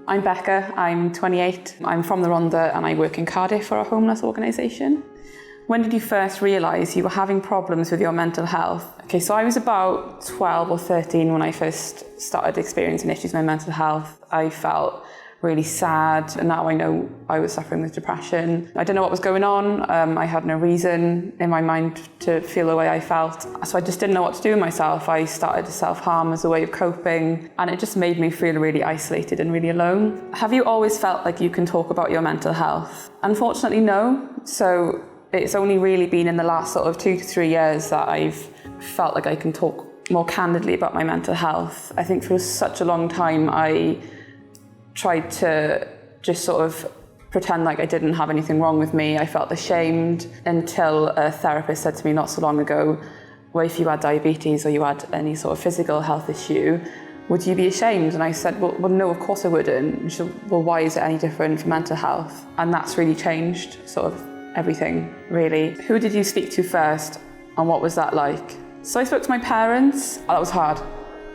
I'm Becca, I'm 28. I'm from the Rhondda and I work in Cardiff for a homeless organisation. When did you first realise you were having problems with your mental health? Okay, so I was about 12 or 13 when I first started experiencing issues with my mental health. I felt really sad, and now I know I was suffering with depression. I don't know what was going on. I had no reason in my mind to feel the way I felt. So I just didn't know what to do with myself. I started to self-harm as a way of coping, and it just made me feel really isolated and really alone. Have you always felt like you can talk about your mental health? Unfortunately, no. So it's only really been in the last sort of 2 to 3 years that I've felt like I can talk more candidly about my mental health. I think for such a long time I tried to just sort of pretend like I didn't have anything wrong with me. I felt ashamed until a therapist said to me not so long ago, well, if you had diabetes or you had any sort of physical health issue, would you be ashamed? And I said, well no, of course I wouldn't. And she said, well, why is it any different for mental health? And that's really changed sort of everything, really. Who did you speak to first, and what was that like? So I spoke to my parents. That was hard.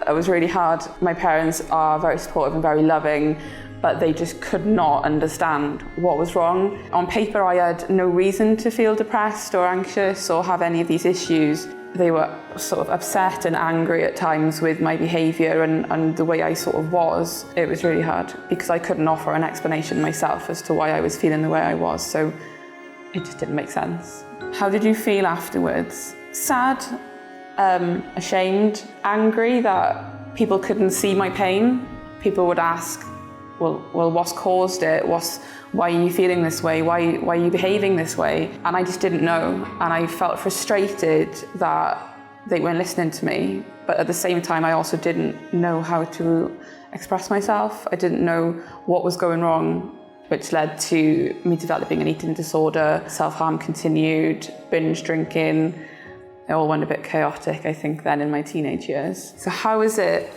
It was really hard. My parents are very supportive and very loving, but they just could not understand what was wrong. On paper, I had no reason to feel depressed or anxious or have any of these issues. They were sort of upset and angry at times with my behaviour and the way I sort of was. It was really hard because I couldn't offer an explanation myself as to why I was feeling the way I was, so it just didn't make sense. How did you feel afterwards? Sad, ashamed, angry that people couldn't see my pain. People would ask, well, what's caused it? Why are you feeling this way? Why are you behaving this way? And I just didn't know. And I felt frustrated that they weren't listening to me. But at the same time, I also didn't know how to express myself. I didn't know what was going wrong, which led to me developing an eating disorder. Self-harm continued, binge drinking. It all went a bit chaotic, I think, then in my teenage years. So how has it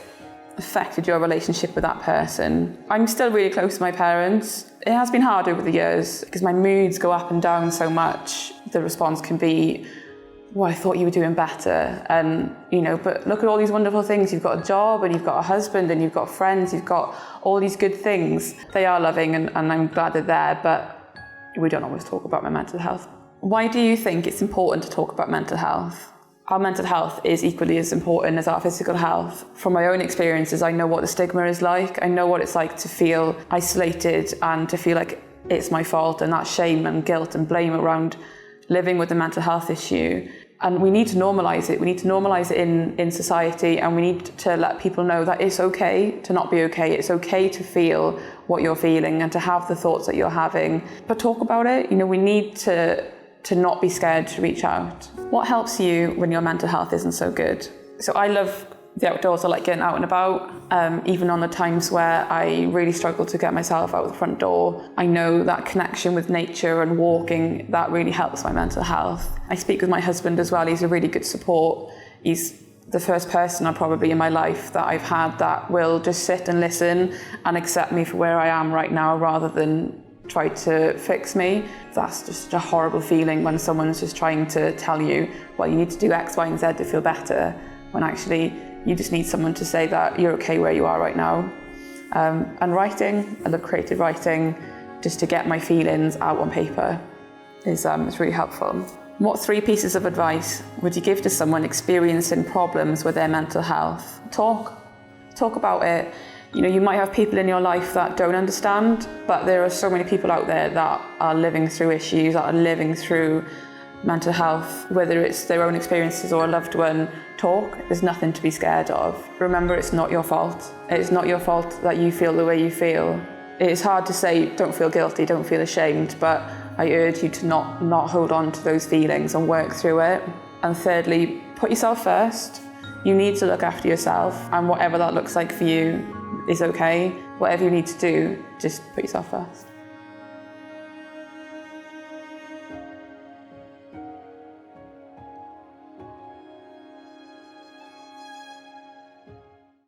affected your relationship with that person? I'm still really close to my parents. It has been hard over the years because my moods go up and down so much. The response can be, well, I thought you were doing better. And, but look at all these wonderful things. You've got a job and you've got a husband and you've got friends. You've got all these good things. They are loving and I'm glad they're there, but we don't always talk about my mental health. Why do you think it's important to talk about mental health? Our mental health is equally as important as our physical health. From my own experiences, I know what the stigma is like. I know what it's like to feel isolated and to feel like it's my fault, and that shame and guilt and blame around living with a mental health issue. And we need to normalise it. We need to normalise it in society, and we need to let people know that it's okay to not be okay. It's okay to feel what you're feeling and to have the thoughts that you're having. But talk about it. We need to not be scared to reach out. What helps you when your mental health isn't so good? So I love the outdoors. I like getting out and about, even on the times where I really struggle to get myself out the front door. I know that connection with nature and walking, that really helps my mental health. I speak with my husband as well. He's a really good support. He's the first person probably in my life that I've had that will just sit and listen and accept me for where I am right now rather than try to fix me. That's just a horrible feeling when someone's just trying to tell you, well, you need to do X, Y, and Z to feel better, when actually you just need someone to say that you're okay where you are right now. And writing, I love creative writing, just to get my feelings out on paper is really helpful. What 3 pieces of advice would you give to someone experiencing problems with their mental health? Talk about it. You might have people in your life that don't understand, but there are so many people out there that are living through issues, that are living through mental health, whether it's their own experiences or a loved one. Talk. There's nothing to be scared of. Remember, it's not your fault. It's not your fault that you feel the way you feel. It is hard to say, don't feel guilty, don't feel ashamed, but I urge you to not hold on to those feelings and work through it. And thirdly, put yourself first. You need to look after yourself, and whatever that looks like for you is okay. Whatever you need to do, just put yourself first.